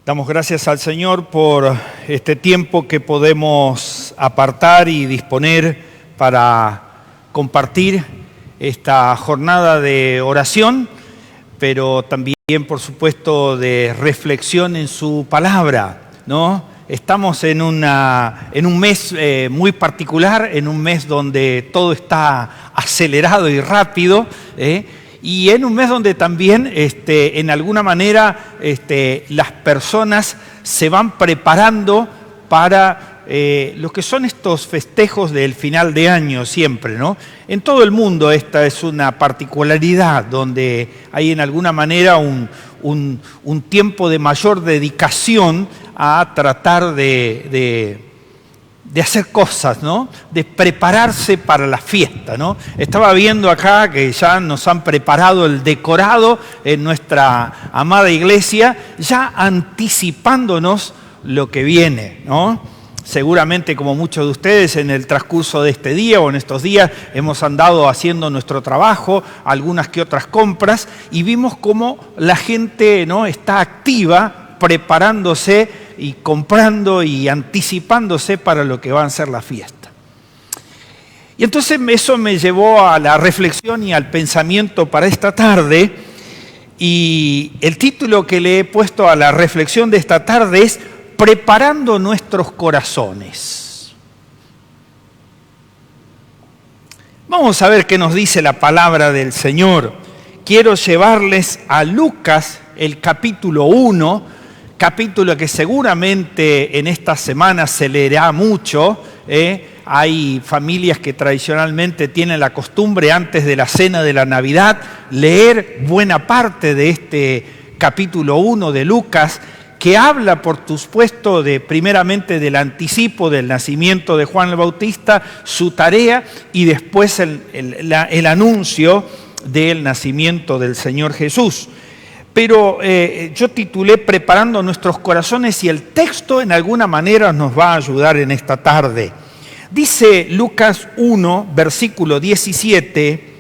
Damos gracias al Señor por este tiempo que podemos apartar y disponer para compartir esta jornada de oración, pero también, por supuesto, de reflexión en su palabra, ¿no? Estamos en un mes muy particular, en un mes donde todo está acelerado y rápido, y en un mes donde también, en alguna manera, las personas se van preparando para lo que son estos festejos del final de año siempre, ¿no? En todo el mundo esta es una particularidad donde hay en alguna manera un tiempo de mayor dedicación a tratar de hacer cosas, ¿no? De prepararse para la fiesta, ¿no? Estaba viendo acá que ya nos han preparado el decorado en nuestra amada iglesia, ya anticipándonos lo que viene, ¿no? Seguramente, como muchos de ustedes, en el transcurso de este día o en estos días hemos andado haciendo nuestro trabajo, algunas que otras compras, y vimos cómo la gente, ¿no?, está activa, preparándose y comprando y anticipándose para lo que va a ser la fiesta. Y entonces eso me llevó a la reflexión y al pensamiento para esta tarde, y el título que le he puesto a la reflexión de esta tarde es Preparando nuestros corazones. Vamos a ver qué nos dice la palabra del Señor. Quiero llevarles a Lucas, el capítulo 1, capítulo que seguramente en esta semana se leerá mucho. Hay familias que tradicionalmente tienen la costumbre antes de la cena de la Navidad leer buena parte de este capítulo 1 de Lucas, que habla, por supuesto, primeramente del anticipo del nacimiento de Juan el Bautista, su tarea, y después el anuncio del nacimiento del Señor Jesús. Pero yo titulé Preparando nuestros corazones, y el texto en alguna manera nos va a ayudar en esta tarde. Dice Lucas 1, versículo 17,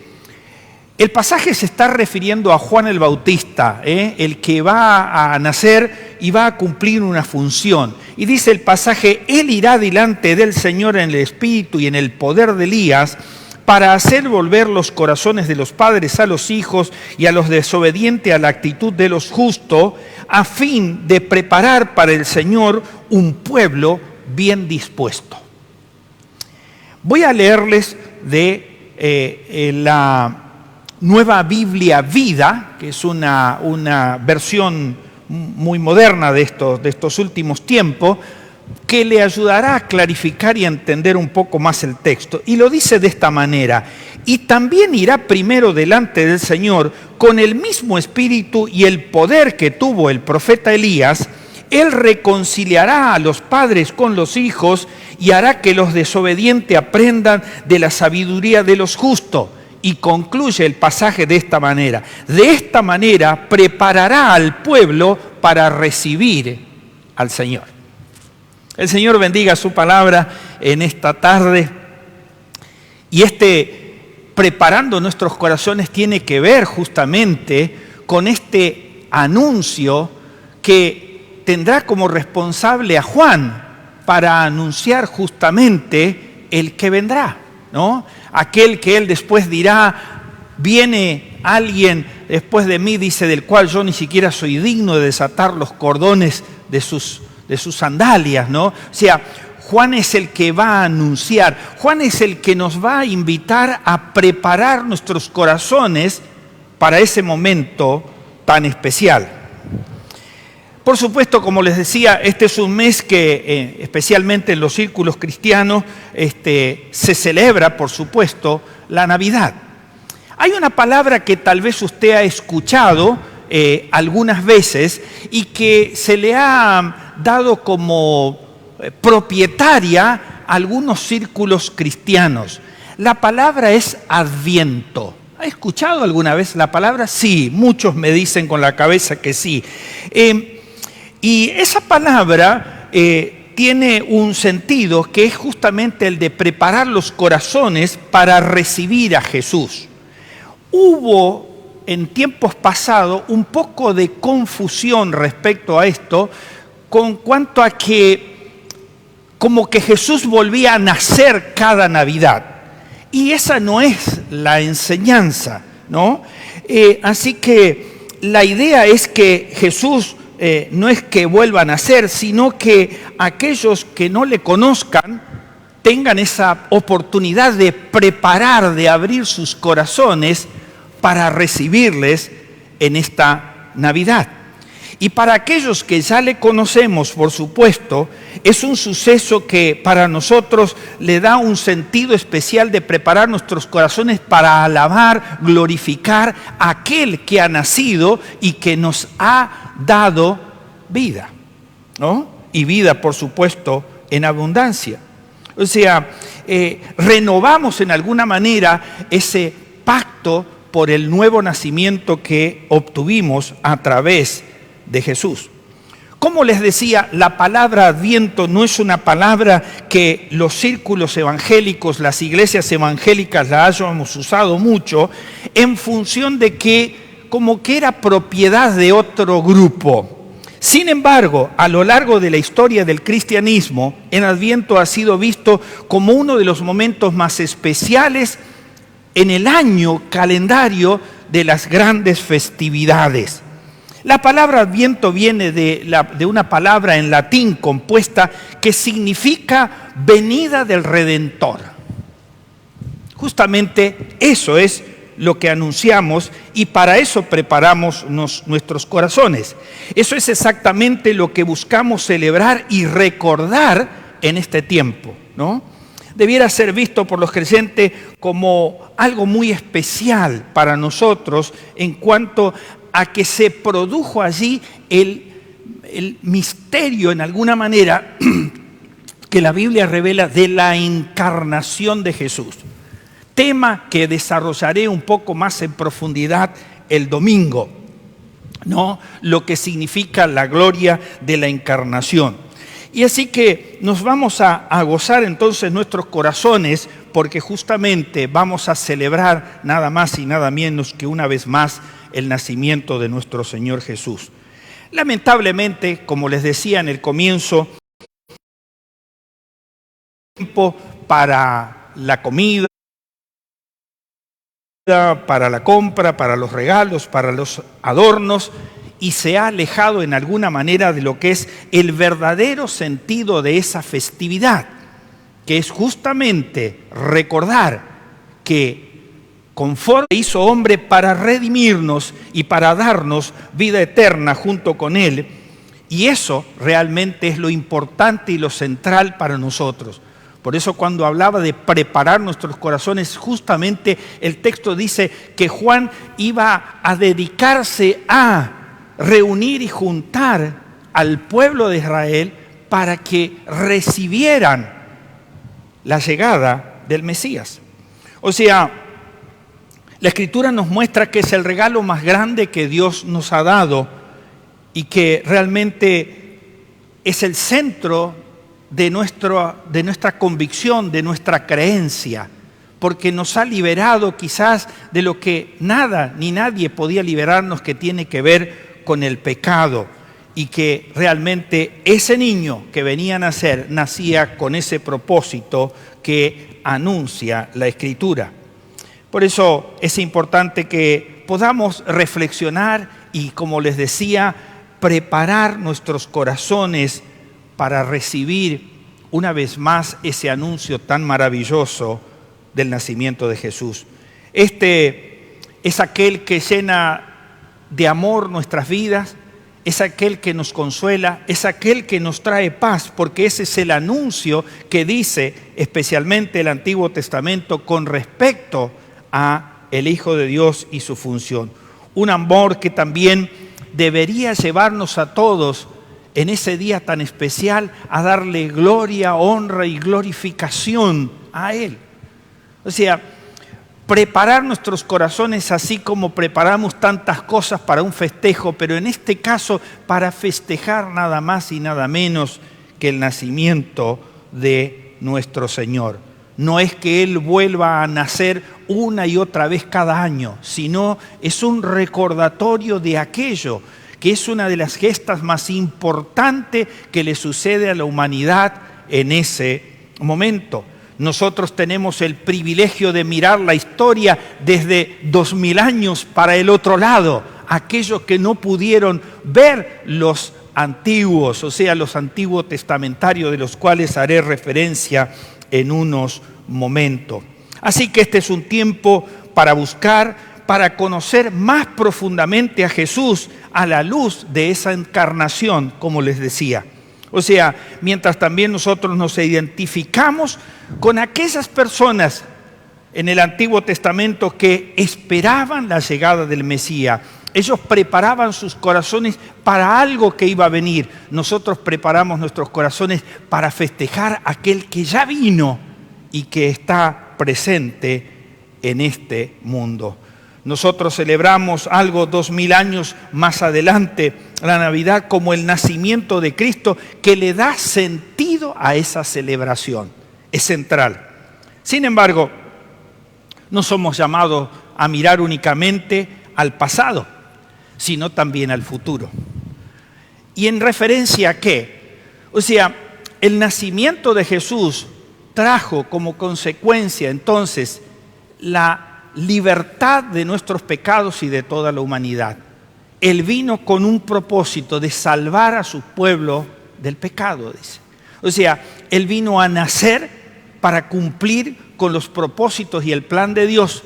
el pasaje se está refiriendo a Juan el Bautista, el que va a nacer y va a cumplir una función. Y dice el pasaje, él irá delante del Señor en el espíritu y en el poder de Elías, para hacer volver los corazones de los padres a los hijos y a los desobedientes a la actitud de los justos, a fin de preparar para el Señor un pueblo bien dispuesto. Voy a leerles de la Nueva Biblia Vida, que es una versión muy moderna de estos últimos tiempos, que le ayudará a clarificar y a entender un poco más el texto. Y lo dice de esta manera: y también irá primero delante del Señor con el mismo espíritu y el poder que tuvo el profeta Elías. Él reconciliará a los padres con los hijos y hará que los desobedientes aprendan de la sabiduría de los justos. Y concluye el pasaje de esta manera: de esta manera preparará al pueblo para recibir al Señor. El Señor bendiga su palabra en esta tarde. Y preparando nuestros corazones tiene que ver justamente con este anuncio que tendrá como responsable a Juan para anunciar justamente el que vendrá, ¿no? Aquel que él después dirá, viene alguien después de mí, dice, del cual yo ni siquiera soy digno de desatar los cordones de sus sandalias, ¿no? O sea, Juan es el que va a anunciar, Juan es el que nos va a invitar a preparar nuestros corazones para ese momento tan especial. Por supuesto, como les decía, este es un mes que, especialmente en los círculos cristianos, se celebra, por supuesto, la Navidad. Hay una palabra que tal vez usted ha escuchado algunas veces y que se le ha dado como propietaria a algunos círculos cristianos. La palabra es Adviento. ¿Ha escuchado alguna vez la palabra? Sí, muchos me dicen con la cabeza que sí. Y esa palabra tiene un sentido que es justamente el de preparar los corazones para recibir a Jesús. Hubo en tiempos pasados un poco de confusión respecto a esto, con cuanto a que como que Jesús volvía a nacer cada Navidad. Y esa no es la enseñanza, ¿no? Así que la idea es que Jesús no es que vuelva a nacer, sino que aquellos que no le conozcan tengan esa oportunidad de preparar, de abrir sus corazones para recibirles en esta Navidad. Y para aquellos que ya le conocemos, por supuesto, es un suceso que para nosotros le da un sentido especial de preparar nuestros corazones para alabar, glorificar a aquel que ha nacido y que nos ha dado vida, ¿no? Y vida, por supuesto, en abundancia. O sea, renovamos en alguna manera ese pacto por el nuevo nacimiento que obtuvimos a través de Jesús. Como les decía, la palabra Adviento no es una palabra que los círculos evangélicos, las iglesias evangélicas la hayamos usado mucho en función de que como que era propiedad de otro grupo. Sin embargo, a lo largo de la historia del cristianismo, el Adviento ha sido visto como uno de los momentos más especiales en el año calendario de las grandes festividades. La palabra Adviento viene de una palabra en latín compuesta que significa venida del Redentor. Justamente eso es lo que anunciamos y para eso preparamos nuestros corazones. Eso es exactamente lo que buscamos celebrar y recordar en este tiempo, ¿no? Debiera ser visto por los creyentes como algo muy especial para nosotros en cuanto a que se produjo allí el misterio, en alguna manera, que la Biblia revela de la encarnación de Jesús. Tema que desarrollaré un poco más en profundidad el domingo, ¿no? Lo que significa la gloria de la encarnación. Y así que nos vamos a gozar entonces nuestros corazones porque justamente vamos a celebrar nada más y nada menos que una vez más el nacimiento de nuestro Señor Jesús. Lamentablemente, como les decía en el comienzo, tiempo para la comida, para la compra, para los regalos, para los adornos, y se ha alejado en alguna manera de lo que es el verdadero sentido de esa festividad, que es justamente recordar que conforme hizo hombre para redimirnos y para darnos vida eterna junto con Él, y eso realmente es lo importante y lo central para nosotros. Por eso cuando hablaba de preparar nuestros corazones, justamente el texto dice que Juan iba a dedicarse a reunir y juntar al pueblo de Israel para que recibieran la llegada del Mesías. O sea, la Escritura nos muestra que es el regalo más grande que Dios nos ha dado y que realmente es el centro de nuestra convicción, de nuestra creencia, porque nos ha liberado quizás de lo que nada ni nadie podía liberarnos, que tiene que ver con el pecado, y que realmente ese niño que venía a nacer nacía con ese propósito que anuncia la Escritura. Por eso es importante que podamos reflexionar y, como les decía, preparar nuestros corazones para recibir una vez más ese anuncio tan maravilloso del nacimiento de Jesús. Este es aquel que llena de amor nuestras vidas, es aquel que nos consuela, es aquel que nos trae paz, porque ese es el anuncio que dice especialmente el Antiguo Testamento con respecto a el Hijo de Dios y su función. Un amor que también debería llevarnos a todos en ese día tan especial a darle gloria, honra y glorificación a Él. O sea, preparar nuestros corazones así como preparamos tantas cosas para un festejo, pero en este caso para festejar nada más y nada menos que el nacimiento de nuestro Señor. no es que Él vuelva a nacer una y otra vez cada año, sino es un recordatorio de aquello que es una de las gestas más importantes que le sucede a la humanidad en ese momento. Nosotros tenemos el privilegio de mirar la historia desde 2000 años para el otro lado, aquellos que no pudieron ver los antiguos, o sea, los antiguos testamentarios, de los cuales haré referencia en unos momentos. Así que este es un tiempo para buscar, para conocer más profundamente a Jesús a la luz de esa encarnación, como les decía. O sea, mientras también nosotros nos identificamos con aquellas personas en el Antiguo Testamento que esperaban la llegada del Mesías. Ellos preparaban sus corazones para algo que iba a venir. Nosotros preparamos nuestros corazones para festejar a aquel que ya vino y que está presente en este mundo. Nosotros celebramos algo 2000 años más adelante, la Navidad, como el nacimiento de Cristo, que le da sentido a esa celebración. Es central. Sin embargo, no somos llamados a mirar únicamente al pasado, sino también al futuro. ¿Y en referencia a qué? O sea, el nacimiento de Jesús trajo como consecuencia entonces la libertad de nuestros pecados y de toda la humanidad. Él vino con un propósito de salvar a su pueblo del pecado, dice. O sea, Él vino a nacer para cumplir con los propósitos y el plan de Dios,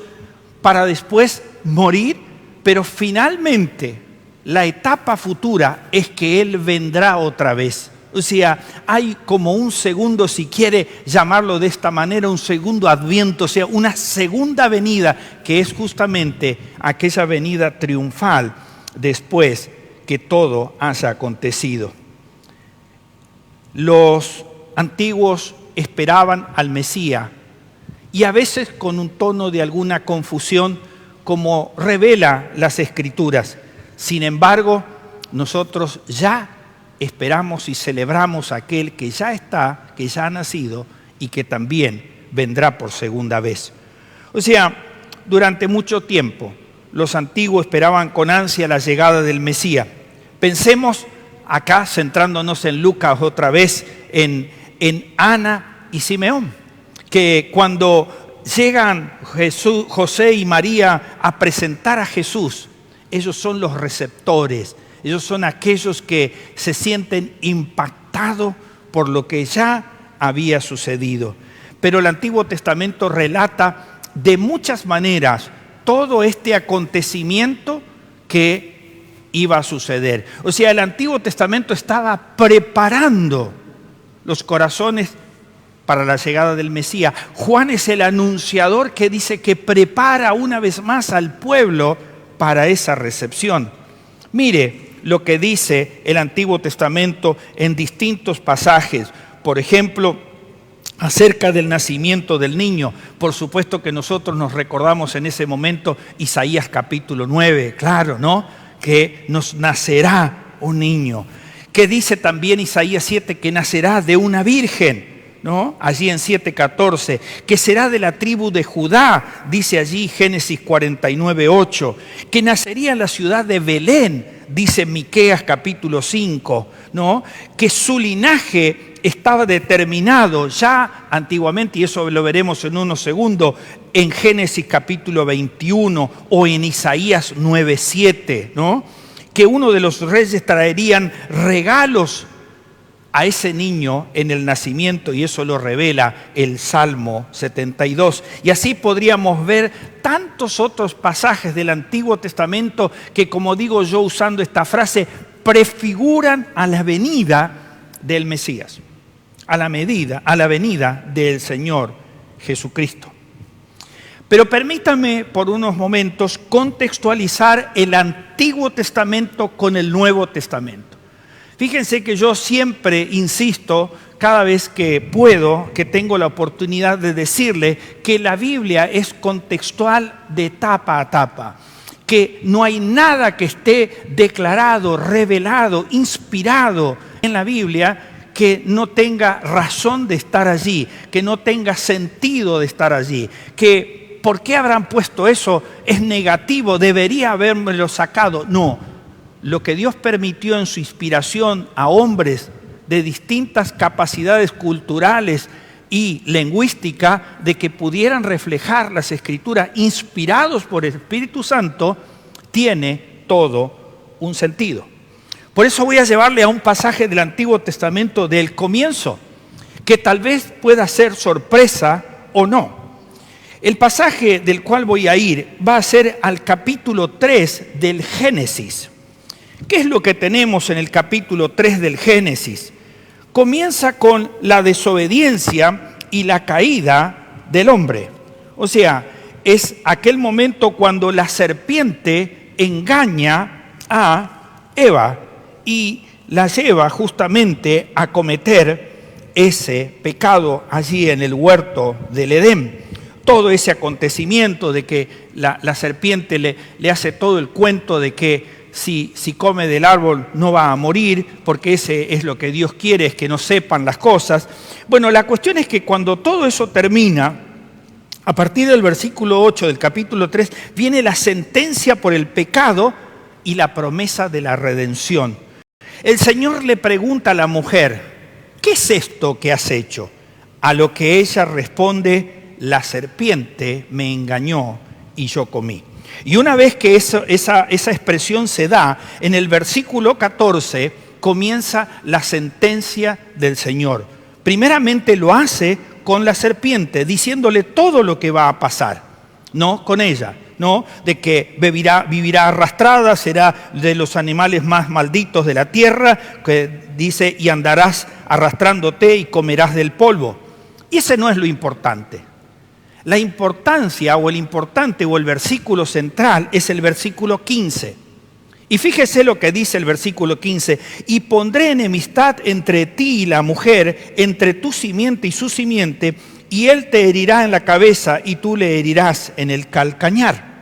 para después morir, pero finalmente la etapa futura es que Él vendrá otra vez. O sea, hay como un segundo, si quiere llamarlo de esta manera, un segundo adviento, o sea, una segunda venida, que es justamente aquella venida triunfal después que todo haya acontecido. Los antiguos esperaban al Mesías y a veces con un tono de alguna confusión, como revela las Escrituras. Sin embargo, nosotros ya esperamos y celebramos a aquel que ya está, que ya ha nacido y que también vendrá por segunda vez. O sea, durante mucho tiempo los antiguos esperaban con ansia la llegada del Mesías. Pensemos acá, centrándonos en Lucas otra vez, en Ana y Simeón, que cuando llegan José y María a presentar a Jesús, ellos son los receptores. Ellos son aquellos que se sienten impactados por lo que ya había sucedido. Pero el Antiguo Testamento relata de muchas maneras todo este acontecimiento que iba a suceder. O sea, el Antiguo Testamento estaba preparando los corazones para la llegada del Mesías. Juan es el anunciador que dice que prepara una vez más al pueblo para esa recepción. Mire lo que dice el Antiguo Testamento en distintos pasajes. Por ejemplo, acerca del nacimiento del niño. Por supuesto que nosotros nos recordamos en ese momento Isaías capítulo 9, claro, ¿no? Que nos nacerá un niño. Que dice también Isaías 7 que nacerá de una virgen, ¿no? Allí en 7:14, que será de la tribu de Judá, dice allí Génesis 49:8, que nacería en la ciudad de Belén, dice Miqueas capítulo 5, ¿no? Que su linaje estaba determinado ya antiguamente, y eso lo veremos en unos segundos, en Génesis capítulo 21 o en Isaías 9:7, ¿no? Que uno de los reyes traerían regalos a ese niño en el nacimiento, y eso lo revela el Salmo 72. Y así podríamos ver tantos otros pasajes del Antiguo Testamento que, como digo yo usando esta frase, prefiguran a la venida del Mesías, a la venida del Señor Jesucristo. Pero permítame por unos momentos contextualizar el Antiguo Testamento con el Nuevo Testamento. Fíjense que yo siempre insisto, cada vez que puedo, que tengo la oportunidad de decirle que la Biblia es contextual de etapa a etapa, que no hay nada que esté declarado, revelado, inspirado en la Biblia que no tenga razón de estar allí, que no tenga sentido de estar allí, que ¿por qué habrán puesto eso? Es negativo, debería habérmelo sacado. No, lo que Dios permitió en su inspiración a hombres de distintas capacidades culturales y lingüística de que pudieran reflejar las Escrituras inspirados por el Espíritu Santo, tiene todo un sentido. Por eso voy a llevarle a un pasaje del Antiguo Testamento del comienzo, que tal vez pueda ser sorpresa o no. El pasaje del cual voy a ir va a ser al capítulo 3 del Génesis. ¿Qué es lo que tenemos en el capítulo 3 del Génesis? Comienza con la desobediencia y la caída del hombre. O sea, es aquel momento cuando la serpiente engaña a Eva y la lleva justamente a cometer ese pecado allí en el huerto del Edén. Todo ese acontecimiento de que la serpiente le hace todo el cuento de que si come del árbol no va a morir, porque ese es lo que Dios quiere, es que no sepan las cosas. Bueno, la cuestión es que cuando todo eso termina, a partir del versículo 8 del capítulo 3, viene la sentencia por el pecado y la promesa de la redención. El Señor le pregunta a la mujer, ¿qué es esto que has hecho? A lo que ella responde, la serpiente me engañó y yo comí. Y una vez que esa expresión se da, en el versículo 14 comienza la sentencia del Señor. Primeramente lo hace con la serpiente, diciéndole todo lo que va a pasar, no con ella, ¿no? De que vivirá arrastrada, será de los animales más malditos de la tierra, que dice, y andarás arrastrándote y comerás del polvo. Y ese no es lo importante. La importancia o el importante o el versículo central es el versículo 15. Y fíjese lo que dice el versículo 15. Y pondré enemistad entre ti y la mujer, entre tu simiente y su simiente, y él te herirá en la cabeza y tú le herirás en el calcañar.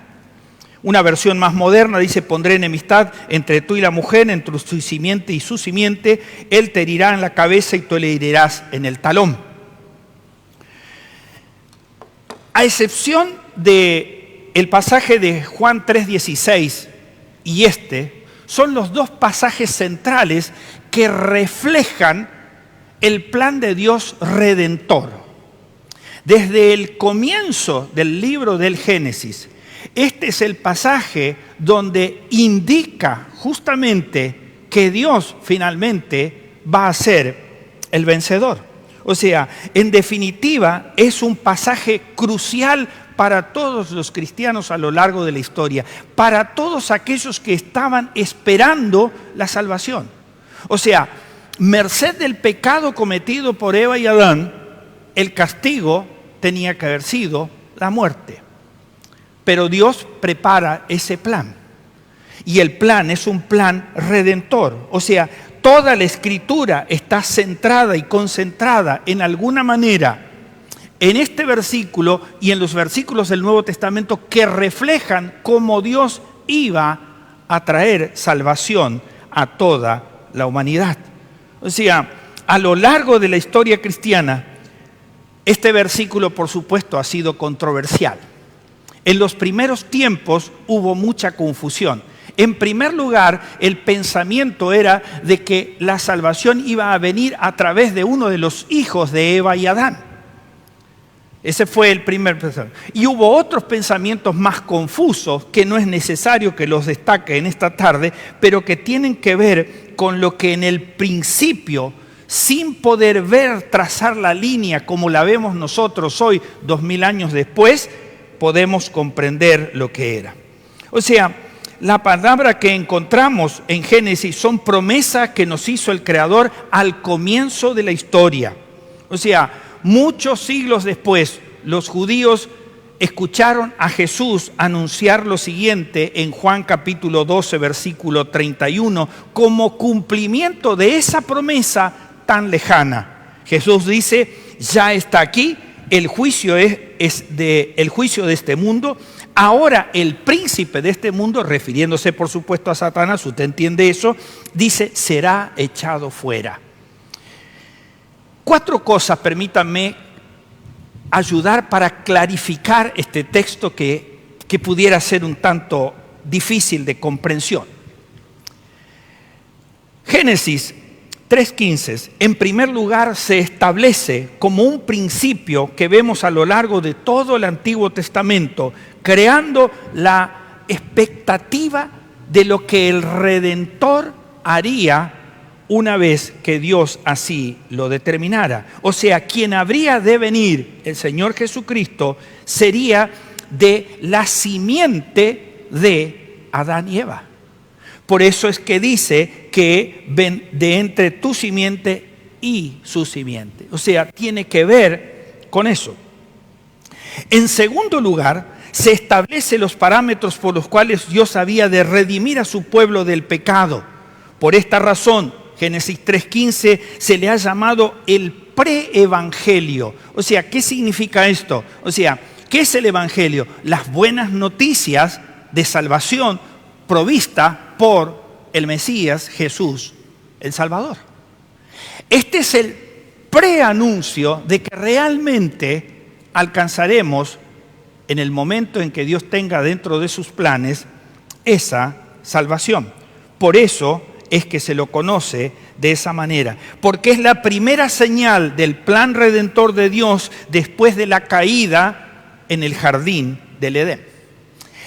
Una versión más moderna dice, pondré enemistad entre tú y la mujer, entre tu simiente y su simiente, él te herirá en la cabeza y tú le herirás en el talón. A excepción del pasaje de Juan 3:16 y son los dos pasajes centrales que reflejan el plan de Dios redentor. Desde el comienzo del libro del Génesis, este es el pasaje donde indica justamente que Dios finalmente va a ser el vencedor. O sea, en definitiva, es un pasaje crucial para todos los cristianos a lo largo de la historia, para todos aquellos que estaban esperando la salvación. O sea, merced del pecado cometido por Eva y Adán, el castigo tenía que haber sido la muerte. Pero Dios prepara ese plan. Y el plan es un plan redentor. O sea, toda la Escritura está centrada y concentrada en alguna manera en este versículo y en los versículos del Nuevo Testamento que reflejan cómo Dios iba a traer salvación a toda la humanidad. O sea, a lo largo de la historia cristiana, este versículo, por supuesto, ha sido controversial. En los primeros tiempos hubo mucha confusión. En primer lugar, el pensamiento era de que la salvación iba a venir a través de uno de los hijos de Eva y Adán. Ese fue el primer pensamiento. Y hubo otros pensamientos más confusos que no es necesario que los destaque en esta tarde, pero que tienen que ver con lo que en el principio, sin poder ver trazar la línea como la vemos nosotros hoy, 2000 años después, podemos comprender lo que era. O sea, la palabra que encontramos en Génesis son promesas que nos hizo el Creador al comienzo de la historia. O sea, muchos siglos después, los judíos escucharon a Jesús anunciar lo siguiente en Juan capítulo 12, versículo 31, como cumplimiento de esa promesa tan lejana. Jesús dice, ya está aquí, el juicio el juicio de este mundo. Ahora el príncipe de este mundo, refiriéndose por supuesto a Satanás, usted entiende eso, dice, será echado fuera. 4 cosas, permítanme ayudar para clarificar este texto que pudiera ser un tanto difícil de comprensión. Génesis 3:15, en primer lugar, se establece como un principio que vemos a lo largo de todo el Antiguo Testamento, creando la expectativa de lo que el Redentor haría una vez que Dios así lo determinara. O sea, quien habría de venir, el Señor Jesucristo, sería de la simiente de Adán y Eva. Por eso es que dice que ven de entre tu simiente y su simiente. O sea, tiene que ver con eso. En segundo lugar, se establecen los parámetros por los cuales Dios había de redimir a su pueblo del pecado. Por esta razón, Génesis 3:15 se le ha llamado el preevangelio. O sea, ¿qué significa esto? O sea, ¿qué es el evangelio? Las buenas noticias de salvación provista por el Mesías, Jesús, el Salvador. Este es el preanuncio de que realmente alcanzaremos, en el momento en que Dios tenga dentro de sus planes, esa salvación. Por eso es que se lo conoce de esa manera, porque es la primera señal del plan redentor de Dios después de la caída en el jardín del Edén.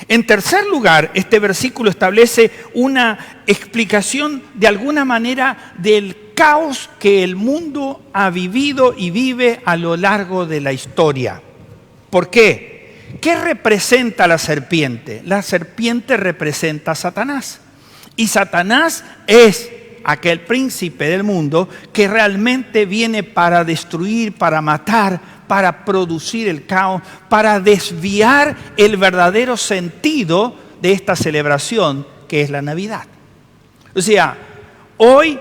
En tercer lugar, este versículo establece una explicación de alguna manera del caos que el mundo ha vivido y vive a lo largo de la historia. ¿Por qué? ¿Qué representa la serpiente? La serpiente representa a Satanás. Y Satanás es aquel príncipe del mundo que realmente viene para destruir, para matar, para producir el caos, para desviar el verdadero sentido de esta celebración que es la Navidad. O sea, hoy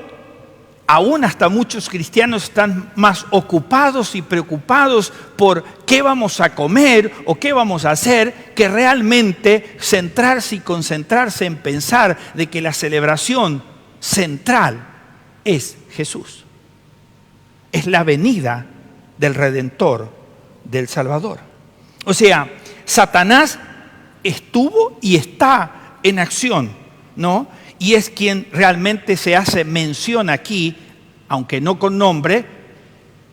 aún hasta muchos cristianos están más ocupados y preocupados por qué vamos a comer o qué vamos a hacer, que realmente centrarse y concentrarse en pensar de que la celebración central es Jesús. Es la venida del Redentor, del Salvador. O sea, Satanás estuvo y está en acción, ¿no? Y es quien realmente se hace mención aquí, aunque no con nombre,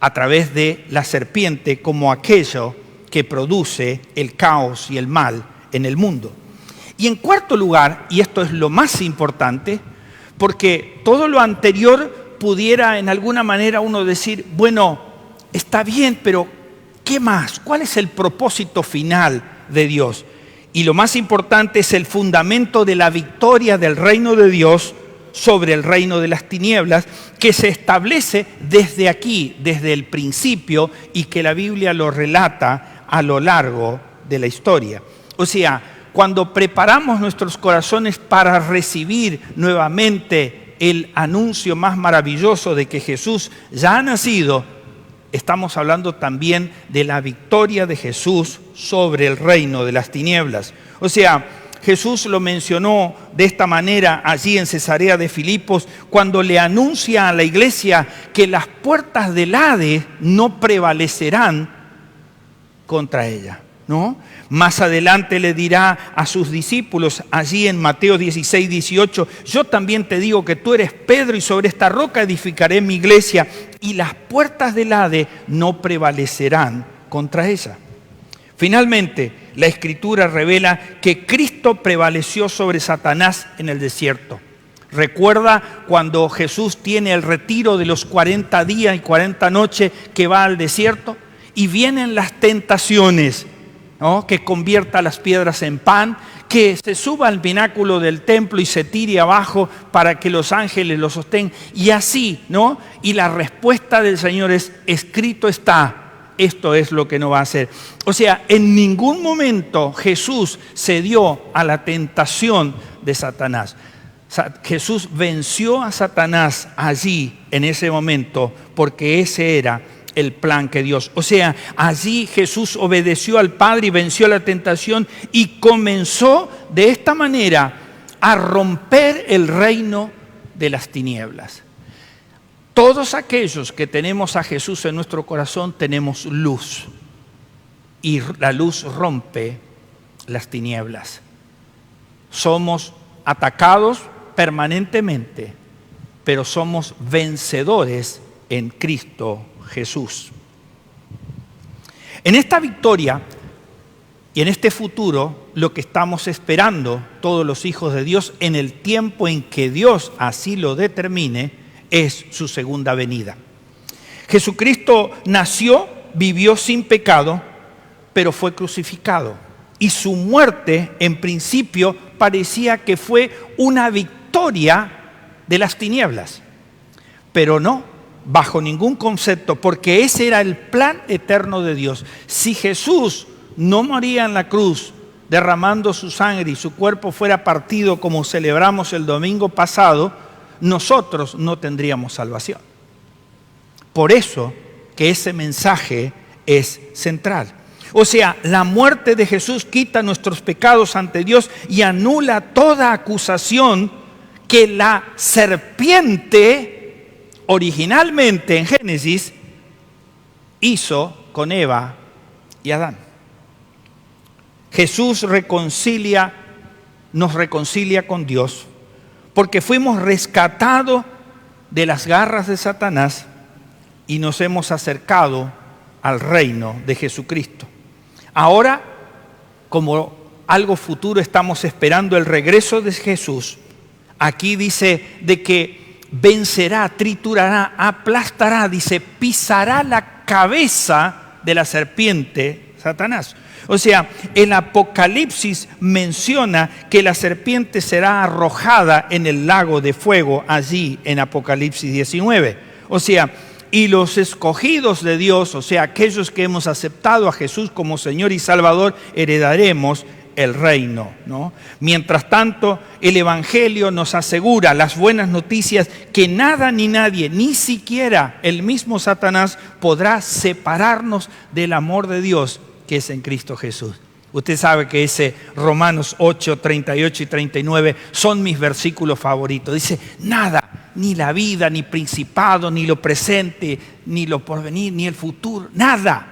a través de la serpiente como aquello que produce el caos y el mal en el mundo. Y en cuarto lugar, y esto es lo más importante, porque todo lo anterior pudiera en alguna manera uno decir, bueno, está bien, pero ¿qué más? ¿Cuál es el propósito final de Dios? Y lo más importante es el fundamento de la victoria del reino de Dios sobre el reino de las tinieblas, que se establece desde aquí, desde el principio, y que la Biblia lo relata a lo largo de la historia. O sea, cuando preparamos nuestros corazones para recibir nuevamente el anuncio más maravilloso de que Jesús ya ha nacido, estamos hablando también de la victoria de Jesús sobre el reino de las tinieblas. O sea, Jesús lo mencionó de esta manera allí en Cesarea de Filipos, cuando le anuncia a la iglesia que las puertas del Hades no prevalecerán contra ella, ¿no? Más adelante le dirá a sus discípulos, allí en Mateo 16, 18, yo también te digo que tú eres Pedro y sobre esta roca edificaré mi iglesia y las puertas del Hades no prevalecerán contra ella. Finalmente, la Escritura revela que Cristo prevaleció sobre Satanás en el desierto. Recuerda cuando Jesús tiene el retiro de los 40 días y 40 noches que va al desierto y vienen las tentaciones, ¿no? Que convierta las piedras en pan, que se suba al pináculo del templo y se tire abajo para que los ángeles lo sostengan. Y así, ¿no? Y la respuesta del Señor es, escrito está, esto es lo que no va a hacer. O sea, en ningún momento Jesús cedió a la tentación de Satanás. Jesús venció a Satanás allí, en ese momento, porque ese era el plan que Dios. O sea, allí Jesús obedeció al Padre y venció la tentación y comenzó de esta manera a romper el reino de las tinieblas. Todos aquellos que tenemos a Jesús en nuestro corazón tenemos luz. Y la luz rompe las tinieblas. Somos atacados permanentemente, pero somos vencedores en Cristo Jesús. En esta victoria y en este futuro, lo que estamos esperando todos los hijos de Dios en el tiempo en que Dios así lo determine, es su segunda venida. Jesucristo nació, vivió sin pecado, pero fue crucificado. Y su muerte, en principio, parecía que fue una victoria de las tinieblas. Pero no, bajo ningún concepto, porque ese era el plan eterno de Dios. Si Jesús no moría en la cruz, derramando su sangre y su cuerpo fuera partido como celebramos el domingo pasado, nosotros no tendríamos salvación. Por eso que ese mensaje es central. O sea, la muerte de Jesús quita nuestros pecados ante Dios y anula toda acusación que la serpiente originalmente en Génesis hizo con Eva y Adán. Jesús nos reconcilia con Dios porque fuimos rescatados de las garras de Satanás y nos hemos acercado al reino de Jesucristo. Ahora, como algo futuro, estamos esperando el regreso de Jesús. Aquí dice de que vencerá, triturará, aplastará, dice, pisará la cabeza de la serpiente, Satanás. O sea, el Apocalipsis menciona que la serpiente será arrojada en el lago de fuego, allí en Apocalipsis 19. O sea, y los escogidos de Dios, o sea, aquellos que hemos aceptado a Jesús como Señor y Salvador, heredaremos el reino, ¿no? Mientras tanto, el Evangelio nos asegura las buenas noticias que nada ni nadie, ni siquiera el mismo Satanás, podrá separarnos del amor de Dios que es en Cristo Jesús. Usted sabe que ese Romanos 8, 38 y 39 son mis versículos favoritos. Dice, nada, ni la vida, ni principado, ni lo presente, ni lo porvenir, ni el futuro, nada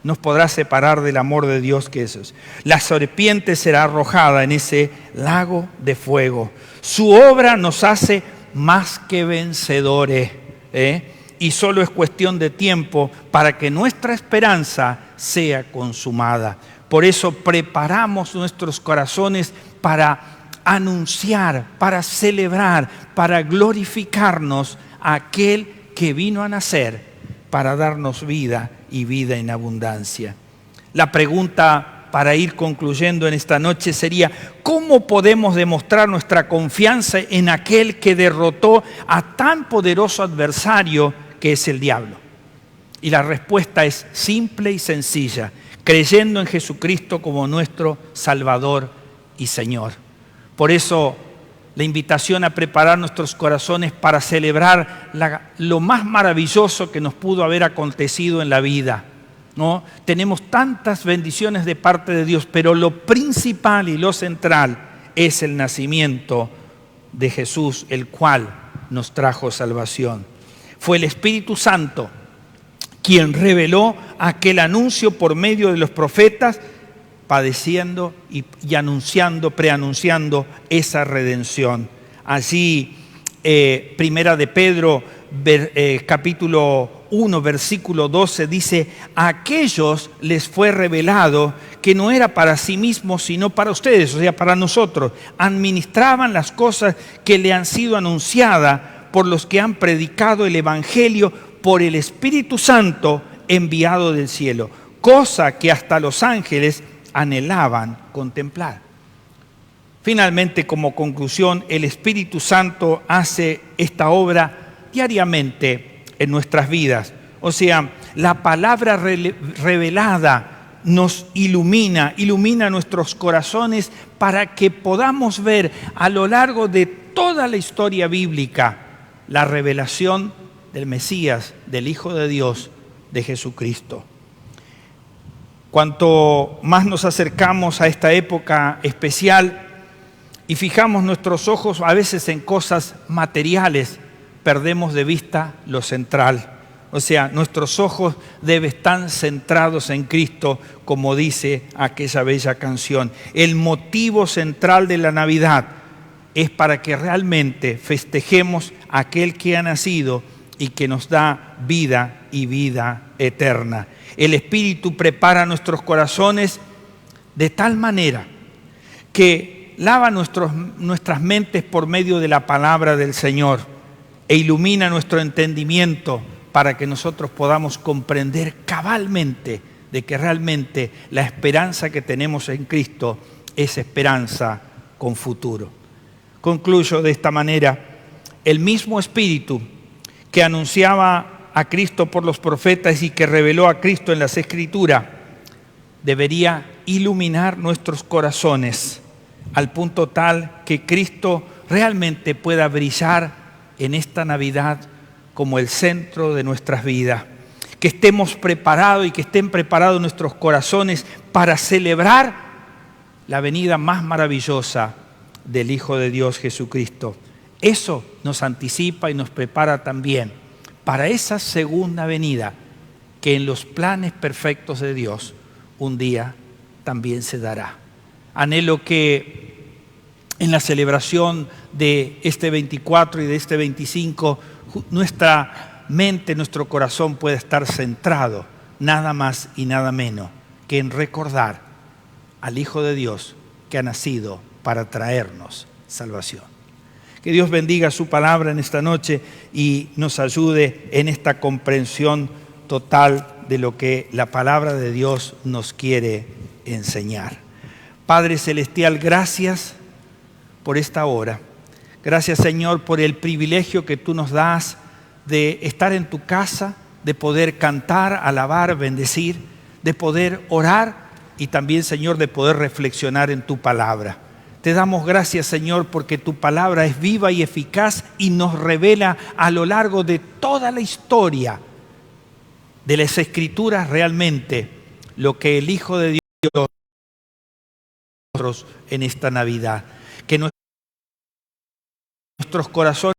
nos podrá separar del amor de Dios que es. La serpiente será arrojada en ese lago de fuego. Su obra nos hace más que vencedores, y solo es cuestión de tiempo para que nuestra esperanza sea consumada. Por eso preparamos nuestros corazones para anunciar, para celebrar, para glorificarnos a aquel que vino a nacer para darnos vida y vida en abundancia. La pregunta para ir concluyendo en esta noche sería, ¿cómo podemos demostrar nuestra confianza en aquel que derrotó a tan poderoso adversario que es el diablo? Y la respuesta es simple y sencilla, creyendo en Jesucristo como nuestro Salvador y Señor. Por eso la invitación a preparar nuestros corazones para celebrar lo más maravilloso que nos pudo haber acontecido en la vida, ¿no? Tenemos tantas bendiciones de parte de Dios, pero lo principal y lo central es el nacimiento de Jesús, el cual nos trajo salvación. Fue el Espíritu Santo quien reveló aquel anuncio por medio de los profetas, padeciendo y anunciando, preanunciando esa redención. Allí, Primera de Pedro, capítulo 1, versículo 12, dice, a aquellos les fue revelado que no era para sí mismos, sino para ustedes, o sea, para nosotros. Administraban las cosas que le han sido anunciadas por los que han predicado el Evangelio por el Espíritu Santo enviado del cielo, cosa que hasta los ángeles anhelaban contemplar. Finalmente, como conclusión, el Espíritu Santo hace esta obra diariamente en nuestras vidas. O sea, la palabra revelada nos ilumina nuestros corazones para que podamos ver a lo largo de toda la historia bíblica la revelación del Mesías, del Hijo de Dios, de Jesucristo. Cuanto más nos acercamos a esta época especial y fijamos nuestros ojos a veces en cosas materiales, perdemos de vista lo central. O sea, nuestros ojos deben estar centrados en Cristo, como dice aquella bella canción. El motivo central de la Navidad es para que realmente festejemos a aquel que ha nacido y que nos da vida y vida eterna. El Espíritu prepara nuestros corazones de tal manera que lava nuestras mentes por medio de la palabra del Señor e ilumina nuestro entendimiento para que nosotros podamos comprender cabalmente de que realmente la esperanza que tenemos en Cristo es esperanza con futuro. Concluyo de esta manera: el mismo Espíritu que anunciaba a Cristo por los profetas y que reveló a Cristo en las Escrituras debería iluminar nuestros corazones al punto tal que Cristo realmente pueda brillar en esta Navidad como el centro de nuestras vidas. Que estemos preparados y que estén preparados nuestros corazones para celebrar la venida más maravillosa del Hijo de Dios Jesucristo. Eso nos anticipa y nos prepara también para esa segunda venida que en los planes perfectos de Dios un día también se dará. Anhelo que en la celebración de este 24 y de este 25 nuestra mente, nuestro corazón pueda estar centrado nada más y nada menos que en recordar al Hijo de Dios que ha nacido para traernos salvación. Que Dios bendiga su palabra en esta noche y nos ayude en esta comprensión total de lo que la palabra de Dios nos quiere enseñar. Padre Celestial, gracias por esta hora. Gracias, Señor, por el privilegio que tú nos das de estar en tu casa, de poder cantar, alabar, bendecir, de poder orar y también, Señor, de poder reflexionar en tu palabra. Te damos gracias, Señor, porque tu palabra es viva y eficaz y nos revela a lo largo de toda la historia de las Escrituras realmente lo que el Hijo de Dios en esta Navidad. Que nuestros corazones